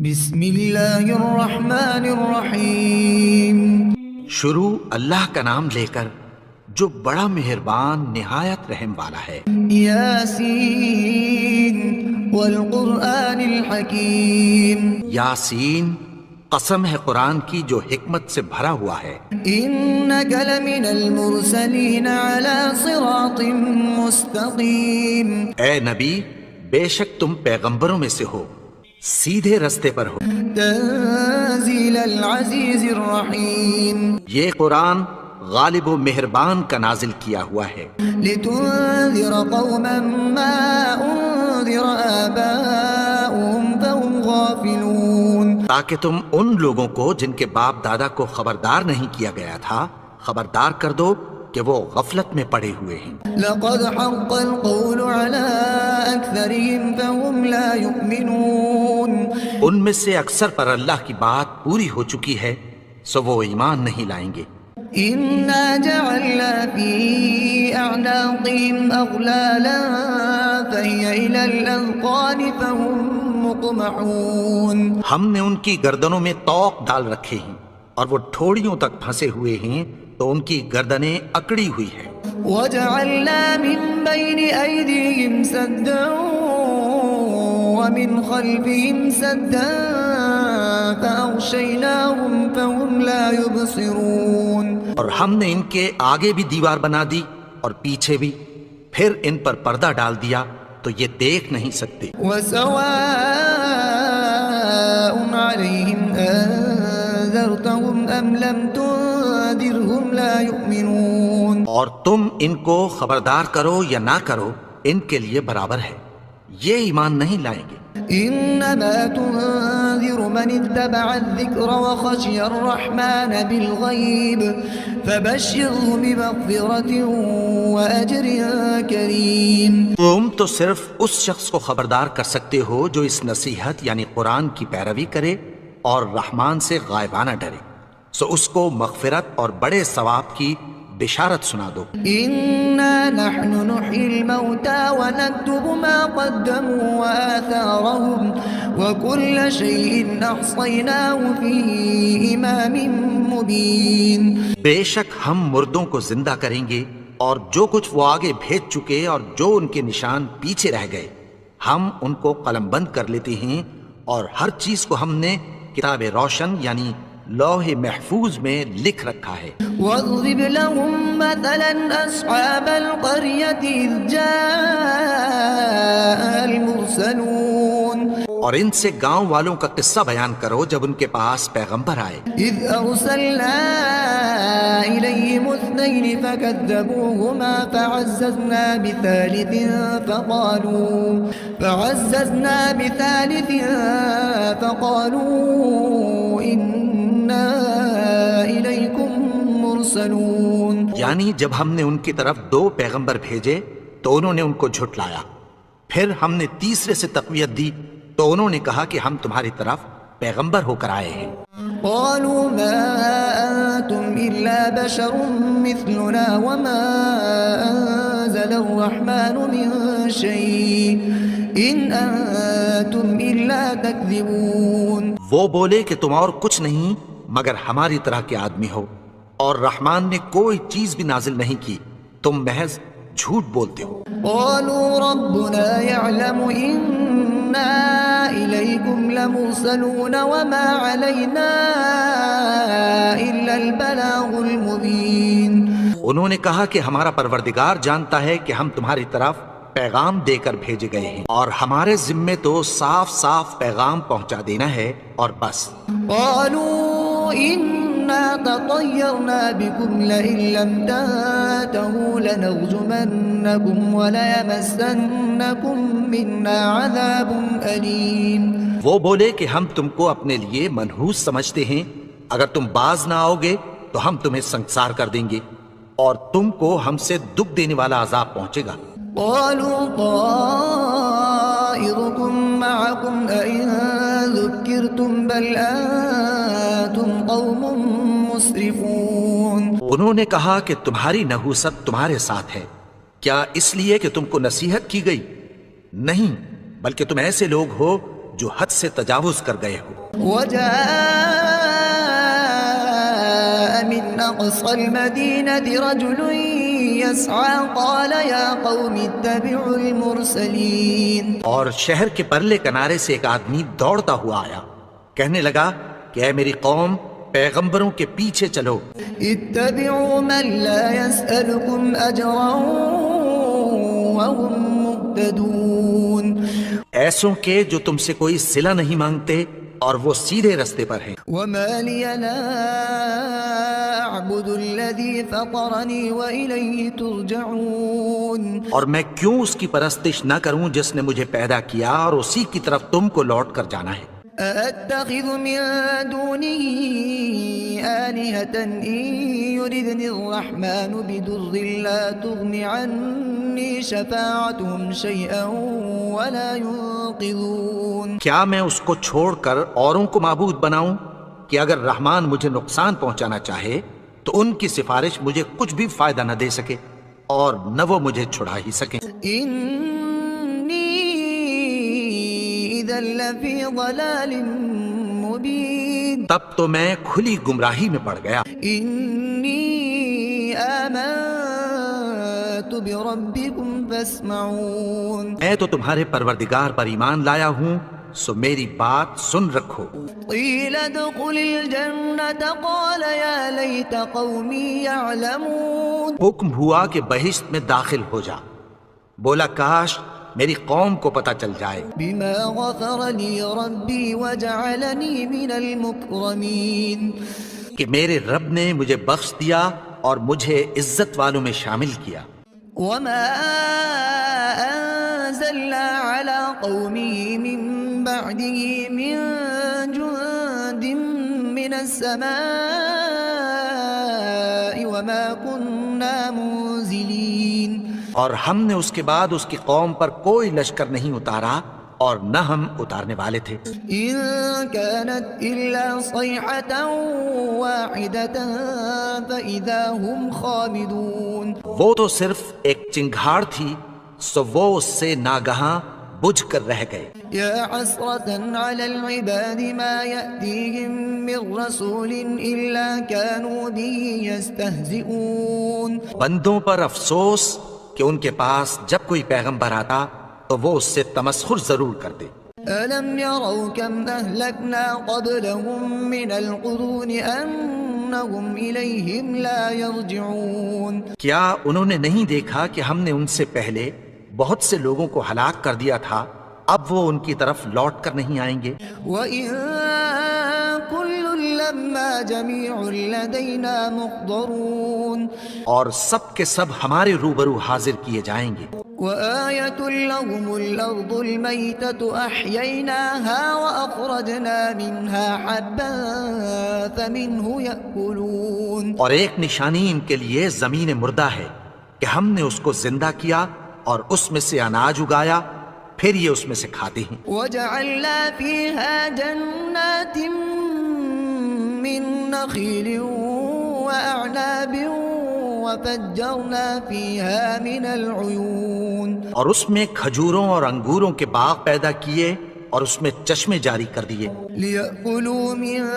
بسم اللہ الرحمن الرحیم۔ شروع اللہ کا نام لے کر جو بڑا مہربان نہایت رحم والا ہے۔ یاسین والقرآن الحکیم۔ یاسین، قسم ہے قرآن کی جو حکمت سے بھرا ہوا ہے۔ انک لمن المرسلین علی صراط مستقیم۔ اے نبی، بے شک تم پیغمبروں میں سے ہو، سیدھے رستے پر ہو۔ تنزیل العزیز الرحیم۔ یہ قرآن غالب و مہربان کا نازل کیا ہوا ہے۔ لتنذر قوما ما انذر آباؤهم فهم غافلون۔ تاکہ تم ان لوگوں کو جن کے باپ دادا کو خبردار نہیں کیا گیا تھا خبردار کر دو کہ وہ غفلت میں پڑے ہوئے ہیں۔ لقد حق القول على أكثرهم فهم لا يؤمنون۔ ان میں سے اکثر پر اللہ کی بات پوری ہو چکی ہے سو وہ ایمان نہیں لائیں گے۔ إنا جعلنا في أعناقهم أغلالا فهي إلى الأذقان فهم مقمحون۔ ہم نے ان کی گردنوں میں طوق ڈال رکھے ہیں اور وہ ٹھوڑیوں تک پھنسے ہوئے ہیں تو ان کی گردنیں اکڑی ہوئی ہیں۔ وجعلنا من بين أيديهم سدا ومن خلفهم سدا فأغشيناهم فهم لا يبصرون۔ اور ہم نے ان کے آگے بھی دیوار بنا دی اور پیچھے بھی، پھر ان پر پردہ ڈال دیا تو یہ دیکھ نہیں سکتے۔ وسواء عليهم أنذرتهم أم لم تنذرهم لا يؤمنون۔ اور تم ان کو خبردار کرو یا نہ کرو ان کے لیے برابر ہے، یہ ایمان نہیں لائیں گے۔ إنما تنذر من اتبع الذكر وخشي الرحمن بالغيب فبشره بمغفرة وأجر كريم۔ تم تو صرف اس شخص کو خبردار کر سکتے ہو جو اس نصیحت یعنی قرآن کی پیروی کرے اور رحمان سے غائبانہ ڈرے، سو اس کو مغفرت اور بڑے ثواب کی بشارت سنا دو۔ إنا نحن نحيي الموتى ونكتب ما قدموا وآثارهم وكل شيء أحصيناه في إمام مبين۔ بے شک ہم مردوں کو زندہ کریں گے اور جو کچھ وہ آگے بھیج چکے اور جو ان کے نشان پیچھے رہ گئے ہم ان کو قلم بند کر لیتے ہیں، اور ہر چیز کو ہم نے کتاب روشن یعنی لوح محفوظ میں لکھ رکھا ہے۔ واضرب لهم مثلا أصحاب القرية إذ جاء المرسلون۔ اور ان سے گاؤں والوں کا قصہ بیان کرو جب ان کے پاس پیغمبر آئے۔ إذ أرسلنا إليهم اثنين فكذبوهما فعززنا بثالث فقالوا إنا إليكم مرسلون۔ یعنی جب ہم نے ان کی طرف 2 پیغمبر بھیجے تو انہوں نے ان کو جھٹلایا، پھر ہم نے تیسرے سے تقویت دی تو انہوں نے کہا کہ ہم تمہاری طرف پیغمبر ہو کر آئے ہیں۔ قالوا ما أنتم إلا بشر مثلنا وما أنزل الرحمن من شيء إن أنتم إلا تكذبون۔ وہ بولے کہ تم اور کچھ نہیں مگر ہماری طرح کے آدمی ہو، اور رحمان نے کوئی چیز بھی نازل نہیں کی، تم محض جھوٹ بولتے ہو۔ قالوا ربنا يعلم إنا إليكم لمرسلون وما علينا إلا البلاغ المبين۔ انہوں نے کہا کہ ہمارا پروردگار جانتا ہے کہ ہم تمہاری طرف پیغام دے کر بھیجے گئے ہیں، اور ہمارے ذمے تو صاف صاف پیغام پہنچا دینا ہے اور بس۔ قالوا إنا تطيرنا بكم لئن لم تنتهوا لنرجمنكم وليمسنكم منا عذاب أليم۔ وہ بولے کہ ہم تم کو اپنے لیے منحوس سمجھتے ہیں، اگر تم باز نہ آؤ گے تو ہم تمہیں سنسار کر دیں گے اور تم کو ہم سے دکھ دینے والا عذاب پہنچے گا۔ قالوا طائركم معكم أئن ذكرتم بل أنتم قوم مسرفون۔ انہوں نے کہا کہ تمہاری نحوست تمہارے ساتھ ہے، کیا اس لیے کہ تم کو نصیحت کی گئی؟ نہیں، بلکہ تم ایسے لوگ ہو جو حد سے تجاوز کر گئے ہو۔ وجاء من أقصى المدينة رجل يسعى قال يا قوم اتبعوا المرسلين۔ اور شہر کے پرلے کنارے سے ایک آدمی دوڑتا ہوا آیا، کہنے لگا کہ اے میری قوم، پیغمبروں کے پیچھے چلو۔ اتبعوا من لا يسألكم أجرا وهم مهتدون۔ ایسوں کے جو تم سے کوئی صلہ نہیں مانگتے اور وہ سیدھے رستے پر ہیں۔ وما لي لا أعبد الذي فطرني وإليه ترجعون۔ اور میں کیوں اس کی پرستش نہ کروں جس نے مجھے پیدا کیا اور اسی کی طرف تم کو لوٹ کر جانا ہے۔ أأتخذ من دونه آلهة إن يردني الرحمن بضر لا تغن عني شفاعتهم شيئا ولا ينقذون۔ کیا میں اس کو چھوڑ کر اوروں کو معبود بناؤں کہ اگر رحمان مجھے نقصان پہنچانا چاہے تو ان کی سفارش مجھے کچھ بھی فائدہ نہ دے سکے اور نہ وہ مجھے چھڑا ہی سکیں۔ إذا لفي ضلال مبين۔ تب تو میں کھلی گمراہی میں پڑ گیا۔ إني آمنت بربكم فاسمعون۔ میں تو تمہارے پروردگار پر ایمان لایا ہوں، سو میری بات سن رکھو۔ قيل ادخل الجنة قال يا ليت قومي يعلمون۔ حکم ہوا کہ بہشت میں داخل ہو جا، بولا کاش میری قوم کو پتہ چل جائے۔ بما غفر لي ربي وجعلني من المكرمين۔ کہ میرے رب نے مجھے بخش دیا اور مجھے عزت والوں میں شامل کیا۔ وما أنزلنا على قومه من بعده من جند من السماء وما كنا منزلين۔ اور ہم نے اس کے بعد اس کی قوم پر کوئی لشکر نہیں اتارا اور نہ ہم اتارنے والے تھے۔ إن كانت إلا صيحة واحدة فإذا هم خامدون۔ وہ تو صرف ایک چنگھاڑ تھی، سو وہ اس سے ناگہاں بجھ کر رہ گئے۔ يا حسرة على العباد ما يأتيهم من رسول إلا كانوا به يستهزئون۔ بندوں پر افسوس کہ ان کے پاس جب کوئی پیغمبر آتا تو وہ اس سے تمسخر ضرور کرتے۔ ألم يروا كم أهلكنا قبلهم من القرون أنهم إليهم لا يرجعون۔ کیا انہوں نے نہیں دیکھا کہ ہم نے ان سے پہلے بہت سے لوگوں کو ہلاک کر دیا تھا، اب وہ ان کی طرف لوٹ کر نہیں آئیں گے۔ وَإِن كُلٌّ لَمَّا جَمِيعٌ لَدَيْنَا مُحْضَرُونَ۔ اور سب کے سب ہمارے روبرو حاضر کیے جائیں گے۔ وَآيَةٌ لَهُمُ الْأَرْضُ الْمَيْتَةُ أَحْيَيْنَاهَا وَأَخْرَجْنَا مِنْهَا حَبًّا فَمِنْهُ يَأْكُلُونَ۔ اور ایک نشانی ان کے لیے زمین مردہ ہے کہ ہم نے اس کو زندہ کیا اور اس میں سے اناج اگایا، پھر یہ اس میں سے کھاتے ہیں۔ وَجَعَلْنَا فِيهَا جَنَّاتٍ مِّن نَخِيلٍ وَأَعْنَابٍ وَفَجَّرْنَا فِيهَا مِنَ الْعُيُونِ۔ اور اس میں کھجوروں اور انگوروں کے باغ پیدا کیے اور اس میں چشمے جاری کر دیے۔ لِيَأْكُلُوا مِن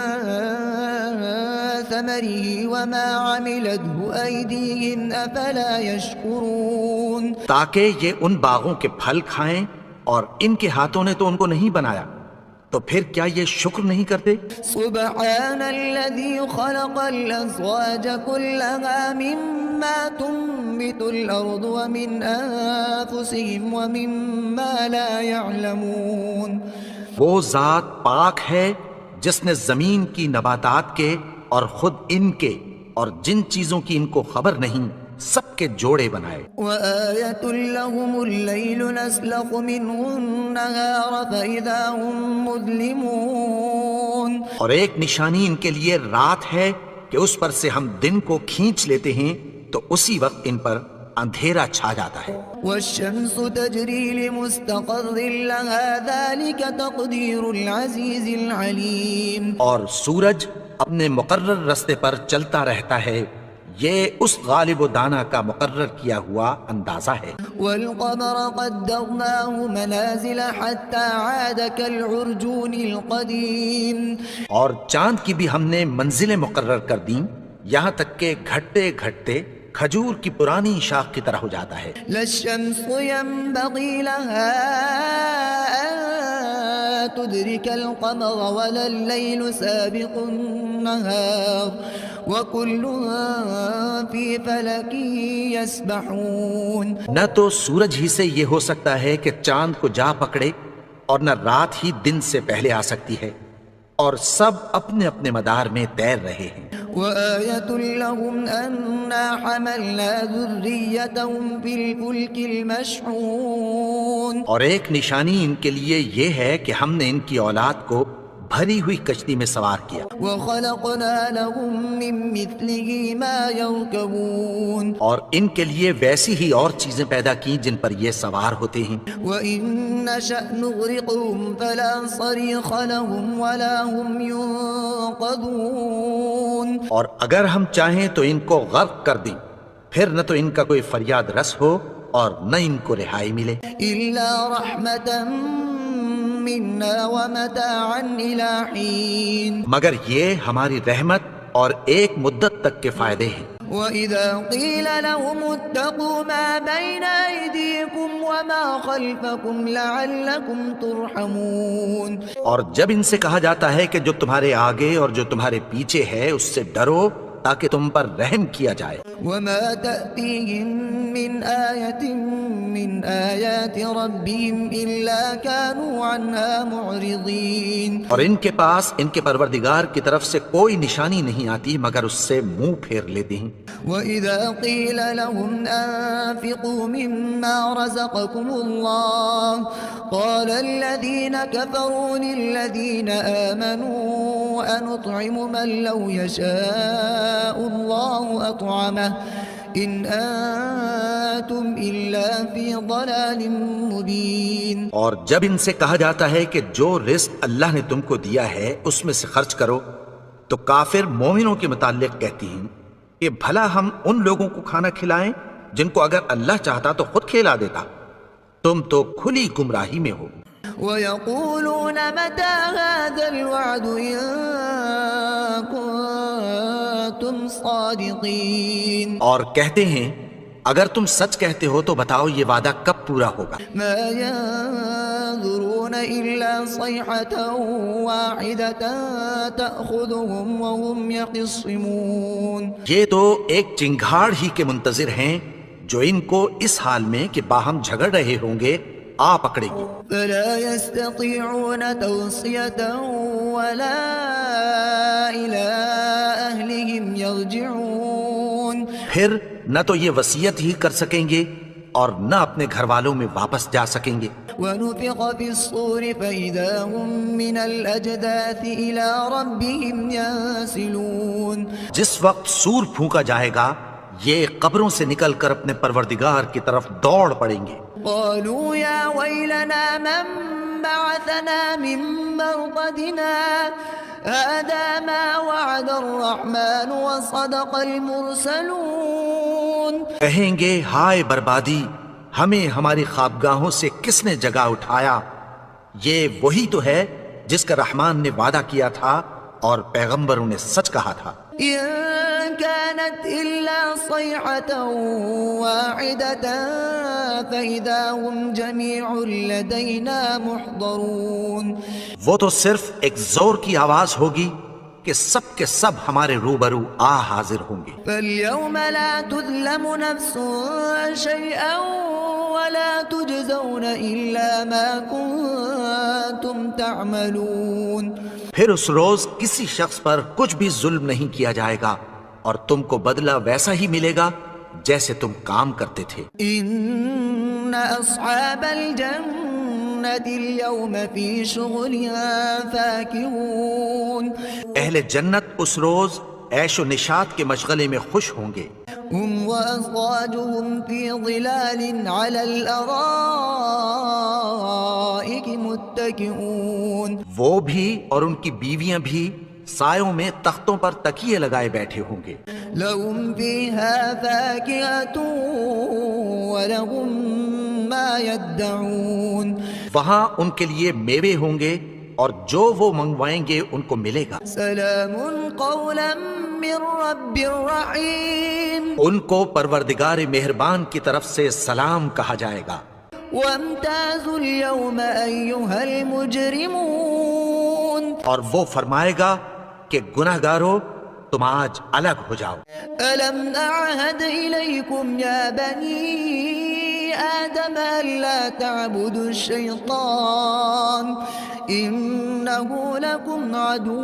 ثَمَرِهِ وَمَا عَمِلَتْهُ أَيْدِيهِمْ أَفَلَا يَشْكُرُونَ۔ تاکہ یہ ان باغوں کے پھل کھائیں اور ان کے ہاتھوں نے تو ان کو نہیں بنایا، تو پھر کیا یہ شکر نہیں کرتے؟ سبحان الذي خلق الأزواج كلها مما تنبت الأرض ومن أنفسهم ومما لا يعلمون۔ وہ ذات پاک ہے جس نے زمین کی نباتات کے اور خود ان کے اور جن چیزوں کی ان کو خبر نہیں سب کے جوڑے بنائے۔ وآية لهم الليل نسلخ منه النهار فإذا هم مظلمون۔ اور ایک نشانی ان کے لیے رات ہے کہ اس پر سے ہم دن کو کھینچ لیتے ہیں تو اسی وقت ان پر اندھیرا چھا جاتا ہے۔ والشمس تجري لمستقر لها ذلك تقدير العزيز العليم۔ اور سورج اپنے مقرر راستے پر چلتا رہتا ہے، یہ اس غالب و دانا کا مقرر کیا ہوا اندازہ ہے۔ والقمر قدرناه منازل حتى عاد كالعرجون القديم اور چاند کی بھی ہم نے منزلیں مقرر کر دیں یہاں تک کہ گھٹتے گھٹتے کھجور کی پرانی شاخ کی طرح ہو جاتا ہے۔ لا الشمس ينبغي لها أن تدرك القمر ولا الليل سابق النهار وكل في فلك يسبحون۔ نہ تو سورج ہی سے یہ ہو سکتا ہے کہ چاند کو جا پکڑے اور نہ رات ہی دن سے پہلے آ سکتی ہے، اور سب اپنے اپنے مدار میں تیر رہے ہیں۔ وآية لهم أنا حملنا ذريتهم في الفلك المشحون۔ اور ایک نشانی ان کے لیے یہ ہے کہ ہم نے ان کی اولاد کو بھری ہوئی کشتی میں سوار کیا، وخلقنا لهم من مثله ما يركبون۔ اور ان کے لیے ویسی ہی اور چیزیں پیدا کی جن پر یہ سوار ہوتے ہیں۔ وإن نشأ نغرقهم فلا صريخ لهم ولا هم ينقذون۔ اور اگر ہم چاہیں تو ان کو غرق کر دیں، پھر نہ تو ان کا کوئی فریاد رس ہو اور نہ ان کو رہائی ملے۔ إلا رحمة منا ومتاعا إلى حين۔ مگر یہ ہماری رحمت اور ایک مدت تک کے فائدے ہیں۔ وإذا قيل لهم اتقوا ما بين أيديكم وما خلفكم لعلكم ترحمون۔ اور جب ان سے کہا جاتا ہے کہ جو تمہارے آگے اور جو تمہارے پیچھے ہے اس سے ڈرو تاکہ تم پر رحم کیا جائے۔ وما تأتيهم من آية من آيات ربهم إلا كانوا عنها معرضين۔ اور ان کے پاس ان کے پروردگار کی طرف سے کوئی نشانی نہیں آتی مگر اس سے منہ پھیر لیتے ہیں۔ وإذا قيل لهم أنفقوا مما رزقكم الله قال الذين كفروا للذين آمنوا أنطعم من لو يشاء الله أطعمه إن أنتم إلا في ضلال مبين۔ اور جب ان سے کہا جاتا ہے کہ جو رزق اللہ نے تم کو دیا ہے اس میں سے خرچ کرو تو کافر مومنوں کے متعلق کہتی ہیں کہ بھلا ہم ان لوگوں کو کھانا کھلائیں جن کو اگر اللہ چاہتا تو خود کھلا دیتا، تم تو کھلی گمراہی میں ہو۔ ويقولون متى هذا الوعد إن كنتم صادقين۔ اور کہتے ہیں اگر تم سچ کہتے ہو تو بتاؤ یہ وعدہ کب پورا ہوگا۔ ما ينظرون إلا صيحة واحدة تأخذهم وهم يخصمون۔ یہ تو ایک چنگھاڑ ہی کے منتظر ہیں جو ان کو اس حال میں کہ باہم جھگڑ رہے ہوں گے آ پکڑے گی۔ فلا يستطيعون توصية ولا إلى أهلهم يرجعون۔ پھر نہ تو یہ وصیت ہی کر سکیں گے اور نہ اپنے گھر والوں میں واپس جا سکیں گے۔ ونفخ في الصور فإذا هم من الأجداث إلى ربهم ينسلون۔ جس وقت سور پھونکا جائے گا یہ قبروں سے نکل کر اپنے پروردگار کی طرف دوڑ پڑیں گے۔ قالوا يا ويلنا من بعثنا من مرقدنا هذا ما وعد الرحمن وصدق المرسلون۔ کہیں گے ہائے بربادی، ہمیں ہماری خوابگاہوں سے کس نے جگا اٹھایا، یہ وہی تو ہے جس کا رحمان نے وعدہ کیا تھا اور پیغمبروں نے سچ کہا تھا۔ إن كانت إلا صيحة واحدة فإذا هم جميع لدينا محضرون۔ وہ تو صرف ایک زور کی آواز ہوگی کہ سب کے سب ہمارے روبرو حاضر ہوں گے۔ فاليوم لا تظلم نفس شيئا ولا تجزون إلا ما كنتم تعملون۔ پھر اس روز کسی شخص پر کچھ بھی ظلم نہیں کیا جائے گا اور تم کو بدلہ ویسا ہی ملے گا جیسے تم کام کرتے تھے۔ إن أصحاب الجنة اليوم في شغلها فاكهون۔ اہل جنت اس روز عیش و نشاط کے مشغلے میں خوش ہوں گے۔ هم وأزواجهم في ظلال على الأرائك متكئون۔ وہ بھی اور ان کی بیویاں بھی سایوں میں تختوں پر تکیے لگائے بیٹھے ہوں گے۔ لهم فيها فاكهة ولهم ما يدعون وہاں ان کے لیے میوے ہوں گے اور جو وہ منگوائیں گے ان کو ملے گا۔ سلام قولا من رب رحیم ان کو پروردگار مہربان کی طرف سے سلام کہا جائے گا۔ وامتازوا اليوم أيها المجرمون اور وہ فرمائے گا کہ گناہگارو تم آج الگ ہو جاؤ۔ ألم أعهد إليكم يا بني آدم ألا تعبدوا الشيطان إنه لكم عدو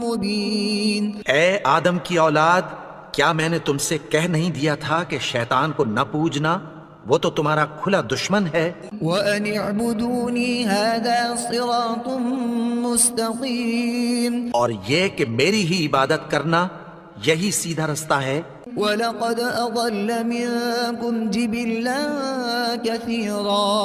مبين۔ اے آدم کی اولاد، کیا میں نے تم سے کہہ نہیں دیا تھا کہ شیطان کو نہ پوجنا، وہ تو تمہارا کھلا دشمن ہے۔ وَأَنِ اعْبُدُونِي هَذَا صِرَاطٌ مُسْتَقِيمٌ اور یہ کہ میری ہی عبادت کرنا یہی سیدھا رستہ ہے۔ وَلَقَدْ أَضَلَّ مِنكُمْ جِبِلًّا كَثِيرًا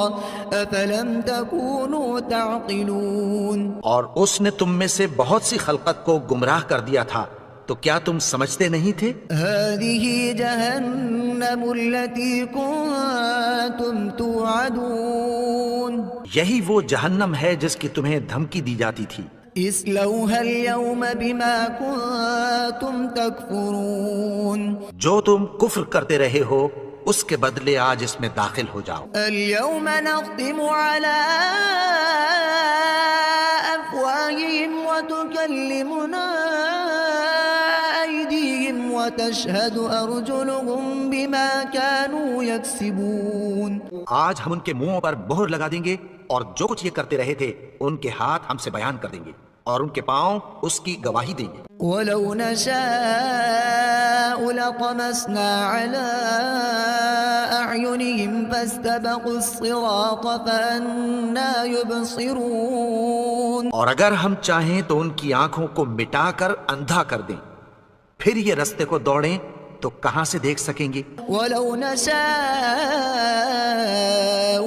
أَفَلَمْ تَكُونُوا تَعْقِلُونَ اور اس نے تم میں سے بہت سی خلقت کو گمراہ کر دیا تھا، تو کیا تم سمجھتے نہیں تھے؟ هذه جهنم التي كنتم توعدون یہی وہ جہنم ہے جس کی تمہیں دھمکی دی جاتی تھی۔ اصلوها اليوم بما كنتم تكفرون جو تم کفر کرتے رہے ہو اس کے بدلے آج اس میں داخل ہو جاؤ۔ اليوم نختم على أفواههم وتكلمنا أيديهم وتشهد أرجلهم بما كانوا يكسبون آج ہم ان کے منہوں پر مہر لگا دیں گے اور جو کچھ یہ کرتے رہے تھے ان کے ہاتھ ہم سے بیان کر دیں گے اور ان کے پاؤں اس کی گواہی دیں گے۔ ولو نشاء لطمسنا على أعينهم فاستبقوا الصراط فأنى يبصرون اور اگر ہم چاہیں تو ان کی آنکھوں کو مٹا کر اندھا کر دیں، پھر یہ رستے کو دوڑیں تو کہاں سے دیکھ سکیں گے۔ ولو نشاء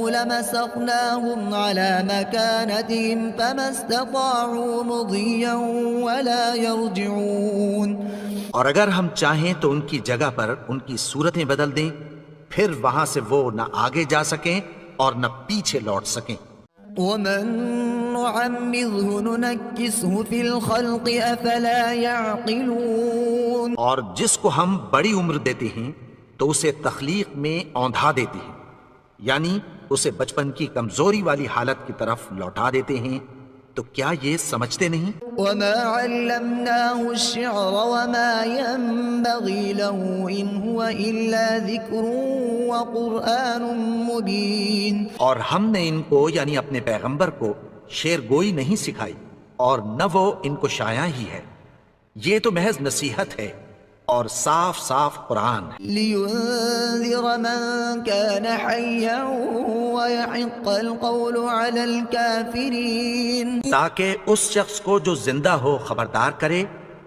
لمسخناهم على مكانتهم فما استطاعوا مضيا ولا يرجعون اور اگر ہم چاہیں تو ان کی جگہ پر ان کی صورتیں بدل دیں، پھر وہاں سے وہ نہ آگے جا سکیں اور نہ پیچھے لوٹ سکیں۔ ومن نعمره ننكسه في الخلق أفلا يعقلون اور جس کو ہم بڑی عمر دیتے ہیں تو اسے تخلیق میں اوندھا دیتے ہیں، یعنی اسے بچپن کی کمزوری والی حالت کی طرف لوٹا دیتے ہیں، تو کیا یہ سمجھتے نہیں؟ وما علمناه الشعر وما ينبغي له إن هو إلا ذكر وقرآن مبين اور ہم نے ان کو یعنی اپنے پیغمبر کو شعر گوئی نہیں سکھائی اور نہ وہ ان کو شایع ہی ہے، یہ تو محض نصیحت ہے اور صاف صاف قرآن ہے۔ لينذر من كان حيا ويحق القول على الكافرين تاکہ اس شخص کو جو زندہ ہو خبردار کرے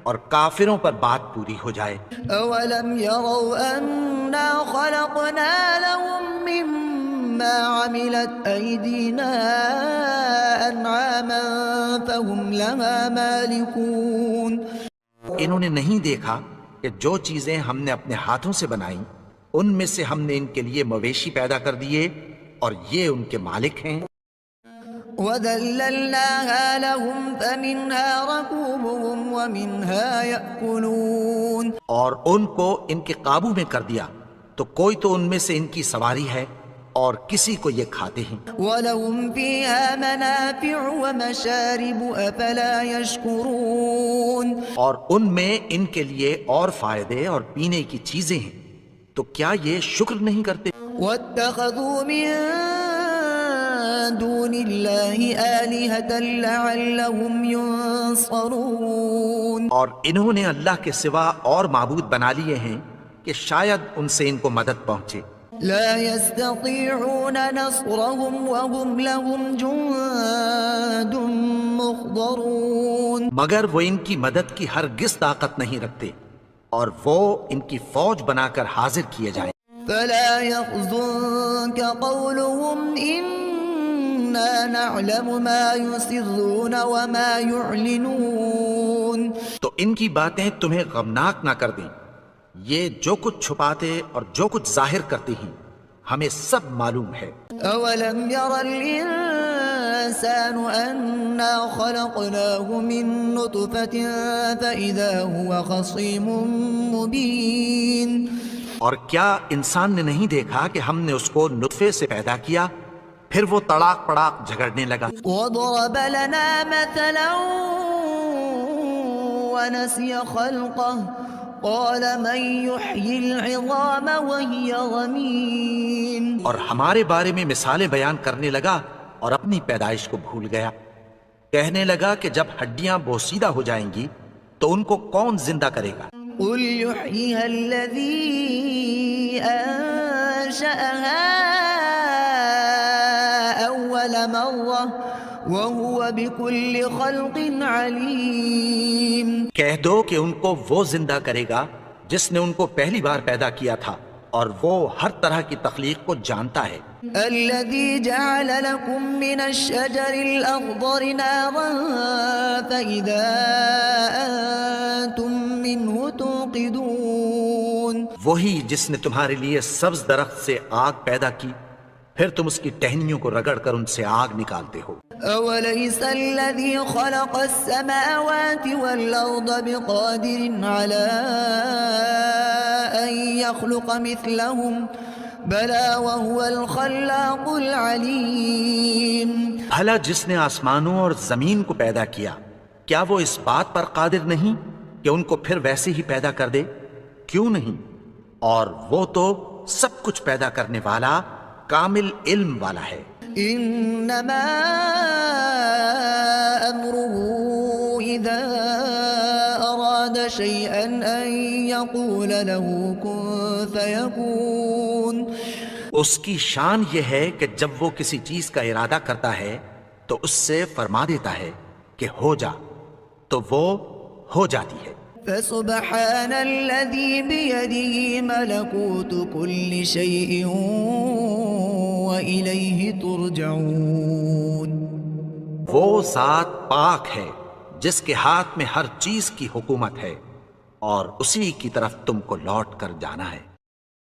اور کافروں پر بات پوری ہو جائے۔ أولم يروا أنا خلقنا لهم مما عملت أيدينا أنعاما فهم لها مالكون انہوں نے نہیں دیکھا کہ جو چیزیں ہم نے اپنے ہاتھوں سے بنائیں ان میں سے ہم نے ان کے لیے مویشی پیدا کر دیے اور یہ ان کے مالک ہیں۔ وَذَلَّلْنَاهَا لَهُمْ فَمِنْهَا رَكُوبُهُمْ وَمِنْهَا يَأْكُلُونَ اور ان کو ان کے قابو میں کر دیا تو کوئی تو ان میں سے ان کی سواری ہے اور کسی کو یہ کھاتے ہیں۔ وَلَهُمْ فِيهَا مَنَافِعُ وَمَشَارِبُ أَفَلَا يَشْكُرُونَ اور ان میں ان کے لیے اور فائدے اور پینے کی چیزیں ہیں، تو کیا یہ شکر نہیں کرتے؟ وَاتَّخَذُوا مِن دُونِ اللَّهِ آلِهَةً لَعَلَّهُمْ يُنصَرُونَ اور انہوں نے اللہ کے سوا اور معبود بنا لیے ہیں کہ شاید ان سے ان کو مدد پہنچے۔ لا يستطيعون نصرهم وهم لهم جند محضرون مگر وہ ان کی مدد کی ہرگز طاقت نہیں رکھتے اور وہ ان کی فوج بنا کر حاضر کیے جائیں۔ فلا يحزنك قولهم إنا نعلم ما يسرون وما يعلنون تو ان کی باتیں تمہیں غمناک نہ کر دیں، یہ جو کچھ چھپاتے اور جو کچھ ظاہر کرتے ہیں ہمیں سب معلوم ہے۔ أولم ير الإنسان أنا خلقناه من نطفة فإذا هو خصيم مبين اور کیا انسان نے نہیں دیکھا کہ ہم نے اس کو نطفے سے پیدا کیا پھر وہ تڑاک پڑاک جھگڑنے لگا۔ وضرب لنا مثلا ونسي خلقه قال من يحيي العظام وهي رميم اور ہمارے بارے میں مثالیں بیان کرنے لگا اور اپنی پیدائش کو بھول گیا۔ کہنے لگا کہ جب ہڈیاں بوسیدہ ہو جائیں گی تو ان کو کون زندہ کرے گا؟ قل يحييها الذي أنشأها أول مرة وهو بكل خلق عليم کہہ دو کہ ان کو وہ زندہ کرے گا جس نے ان کو پہلی بار پیدا کیا تھا اور وہ ہر طرح کی تخلیق کو جانتا ہے۔ الذي جعل لكم من الشجر الأخضر نارا فإذا أنتم منه توقدون وہی جس نے تمہارے لیے سبز درخت سے آگ پیدا کی پھر تم اس کی ٹہنیوں کو رگڑ کر ان سے آگ نکالتے ہو۔ أوليس الذي خلق السماوات والأرض بقادر على أن يخلق مثلهم بلى وهو الخلاق العليم بھلا جس نے آسمانوں اور زمین کو پیدا کیا کیا وہ اس بات پر قادر نہیں کہ ان کو پھر ویسے ہی پیدا کر دے؟ کیوں نہیں؟ اور وہ تو سب کچھ پیدا کرنے والا کامل علم والا ہے۔ إنما أمره إذا أراد شيئا أن يقول له كن فيكون اس کی شان یہ ہے کہ جب وہ کسی چیز کا ارادہ کرتا ہے تو اس سے فرما دیتا ہے کہ ہو جا تو وہ ہو جاتی ہے۔ فسبحان الذي بيده ملكوت كل شيء وإليه ترجعون وہ ذات پاک ہے جس کے ہاتھ میں ہر چیز کی حکومت ہے اور اسی کی طرف تم کو لوٹ کر جانا ہے۔